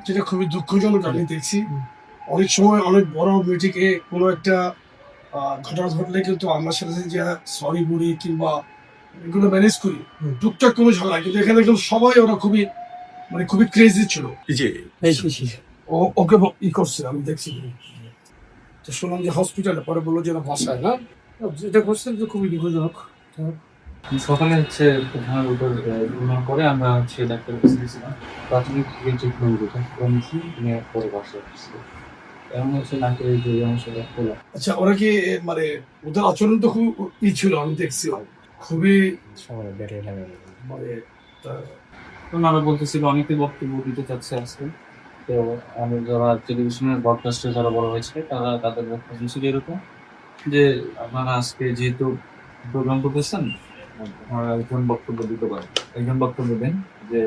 যেটা খুবই দুঃখজনক আমি দেখছি। অনেক সময় অনেক বড় মিটিংয়ে কোনো একটা ঘটনা ঘটলে কিন্তু আমরা সাথে সাথে যে সরি বলি কিংবা এগুলো ম্যানেজ করি টুকটাক কোনো ঝগড়া, কিন্তু এখানে একদম সবাই ওরা খুবই খুবই ক্রেজি ছিল। জি ওকে ই করছে আমি দেখছি। তো শুনলাম যে হসপিটালে, পরে বললো যে বাসায় না, যেটা করছে তো খুবই দুঃখজনক। সকালে হচ্ছে ধানের উপর অনুমান করে আমরা হচ্ছে ডাক্তারের কাছে গেছিলাম। প্রাথমিক ট্রিটমেন্ট নিয়েছি, নিয়ে পরে বাসায় আসছি। এমন হচ্ছে নাকে যে সমস্যাটা হলো। আচ্ছা, ওরা কি ওদের আচরণ তো খুব ই ছিল, আমি দেখছি খুবই মানে ওনারা বলতেছিল অনেকে বক্তব্য দিতে চাচ্ছে আজকে। তো আমি যারা টেলিভিশনের ব্রডকাস্টে যারা বড় হয়েছে তাদের বক্তব্য ছিল এরকম যে আপনারা আজকে যেহেতু প্রোগ্রাম করতেছেন, আপনারা একজন বক্তব্য দিতে পারেন, একজন বক্তব্য দেন, যে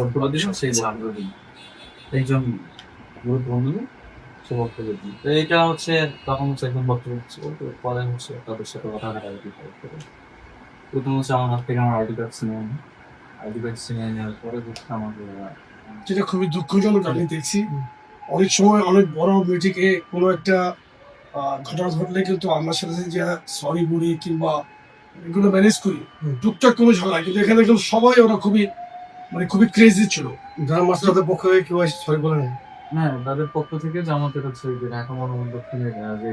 বক্তব্য দিন সেই বক্তব্য দিন, একজন গুরুত্বপূর্ণ সে বক্তব্য দিন। তো এটা হচ্ছে তখন হচ্ছে একজন বক্তব্য দিচ্ছিল, তো পরে হচ্ছে তাদের সাথে কথা কাটাকাটি করে প্রথম হচ্ছে আমার হাত থেকে আমার আইডি কার্ড ছিনিয়ে নেওয়ার পরে হচ্ছে আমাকে যেটা খুবই দুঃখজনক আমি দেখছি। অনেক সময় অনেক বড় মিটিংয়ে কোনো একটা ঘটনা ঘটলে কিন্তু আমরা সাথে সাথে যে সরি বলি কিংবা এগুলো ম্যানেজ করি টুকটাক কোনো ঝগড়া, কিন্তু এখানে একদম সবাই ওরা খুবই খুবই ক্রেজি ছিল। যারা মাস্টারদের পক্ষ হয়ে কেউ এসে সরি বলে নেই। হ্যাঁ, তাদের পক্ষ থেকে জামাতের হচ্ছে যে ঢাকা মহানগর দক্ষিণের যে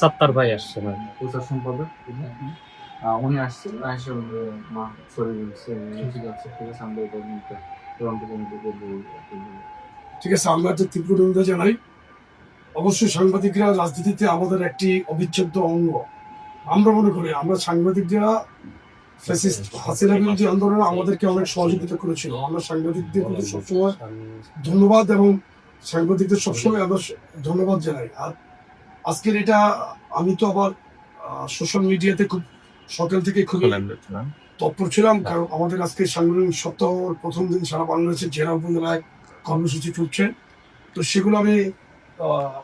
সাত্তার ভাই আসছে না, প্রচার সম্পাদক উনি আসছেন, এসে মা সরে বলছে ঠিক আছে আমরা এটা নিতে চূড়ান্ত কমিটি করবো। ঠিক আছে, আমরা একটা তীব্র নিন্দা জানাই। অবশ্যই সাংবাদিকরা রাজনীতিতে আমাদের একটি অবিচ্ছেদ্য অঙ্গ। আমরা মনে করি আমরা সাংবাদিকরা ফ্যাসিস্ট হাসিনা বিরোধী আন্দোলনে আমাদেরকে অনেক সহযোগিতা করেছিল। আমরা সাংবাদিকদের প্রতি সবসময় ধন্যবাদ এবং সাংবাদিকদের সবসময় আমরা ধন্যবাদ জানাই। আর আজকের এটা আমি তো আবার সোশ্যাল মিডিয়াতে খুব সকাল থেকে খুবই তৎপর ছিলাম, কারণ আমাদের আজকে সাংবাদিক সপ্তাহ প্রথম দিন সারা বাংলাদেশের জেলা উপজেলায় কর্মসূচি চলছে। তো সেগুলো আমি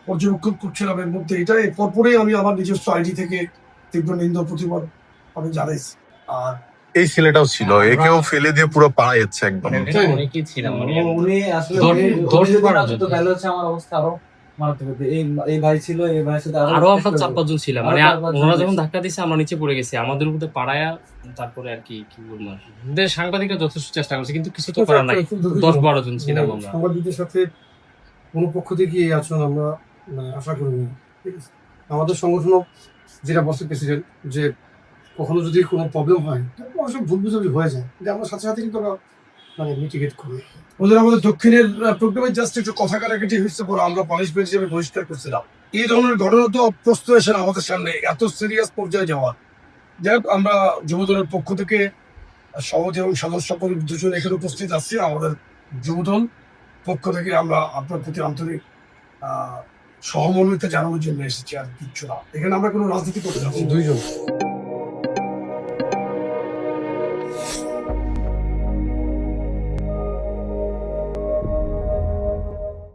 পর্যবেক্ষণ করছিলাম। এর মধ্যে এটা পরপরই আমি আমার নিজস্ব আইডি থেকে তীব্র নিন্দা প্রতিবাদ আমি জানাইছি। আর এই ছেলেটাও ছিল, একেও ফেলে দিয়ে পুরো পাড়া যাচ্ছে একদম। অনেকেই ছিলাম উনি আসলে তাহলে হচ্ছে আমার অবস্থা আরো মারাত্মক হতো। এই ভাই ছিল, এই ভাইয়ের সাথে আরো আমরা 4-5 জন ছিলাম, মানে ওরা যখন ধাক্কা দিছে আমরা নিচে পড়ে গেছি, আমাদের উপরে পাড়ায়া। তারপরে আর কি বলবো, আমাদের সাংবাদিকরা যথেষ্ট চেষ্টা করছে, কিন্তু কিছু তো করার নাই। 10-12 জন ছিলাম আমরা। সাংবাদিকদের সাথে কোনো পক্ষ থেকে এই আচরণ আমরা আশা করিনি। ঠিক আছে, আমাদের সংগঠন যেটা বলছে প্রেসিডেন্ট, যে কখনো যদি কোনো প্রবলেম হয় অবশ্যই ভুল বুঝাবুঝি হয়ে যায়, কিন্তু আমরা সাথে সাথে কিন্তু মিটিগেট করি। ওদের আমাদের দক্ষিণের প্রোগ্রামে জাস্ট একটু কথা কাটাকাটি হয়েছে, পরে আমরা পানিশমেন্ট হিসেবে বহিষ্কার করছিলাম। এই ধরনের ঘটনা তো অপ্রস্তুত এসে আমাদের সামনে এত সিরিয়াস পর্যায়ে যাওয়ার। যাই হোক, আমরা যুবদলের পক্ষ থেকে সভাপতি এবং সদস্য দুজন এখানে উপস্থিত আছি। আমাদের যুবদল পক্ষ থেকে আমরা আপনার প্রতি আন্তরিক সহমর্মিতা জানানোর জন্য এসেছি, আর কিচ্ছু না। এখানে আমরা কোনো রাজনীতি করতে যাচ্ছি। দুইজন